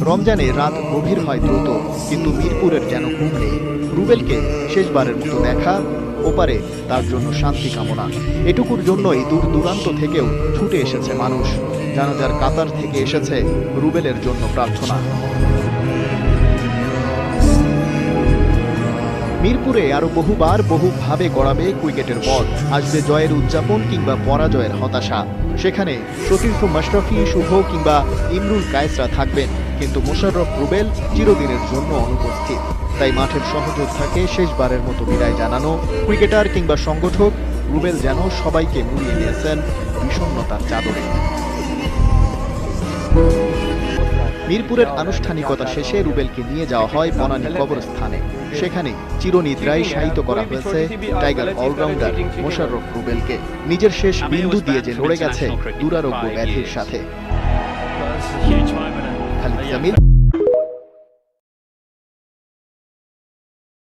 রমজানে রাত গভীর হয় দ্রুত, কিন্তু মিরপুরের যেন ঘুম নেই। রুবেলকে শেষবারের মতো দেখা, ওপারে তার জন্য শান্তি কামনা। এটুকুর জন্যই দূর দূরান্ত থেকেও ছুটে এসেছে মানুষ। জানাজার কাতার থেকে এসেছে রুবেলের জন্য প্রার্থনা। মিরপুরে আরো বহুবার বহুভাবে গড়াবে ক্রিকেটের পথ। আসবে জয়ের উদযাপন কিংবা পরাজয়ের হতাশা। সেখানে সতীর্থ মাশরাফি, শুভ কিংবা ইমরুল কায়েসরা থাকবেন, কিন্তু মোশাররফ রুবেল চিরদিনের জন্য অনুপস্থিত। তাই মাঠের সহযোদ্ধাকে শেষবারের মতো বিদায় জানানো ক্রিকেটার কিংবা সংগঠক, রুবেল যেন সবাইকে মুড়িয়ে নিয়েছেন বিষণ্ণতার চাদরে। মিরপুরের আনুষ্ঠানিকতা শেষে রুবেলকে নিয়ে যাওয়া হয় বনানী কবরস্থানে। সেখানে চিরনিদ্রায় শায়িত করা হয়েছে টাইগার অলরাউন্ডার মোশাররফ রুবেলকে। নিজের শেষ বিন্দু দিয়ে যে লড়ে গেছে দুরারোগ্য ব্যাধির সাথে। খালিদ জামিল।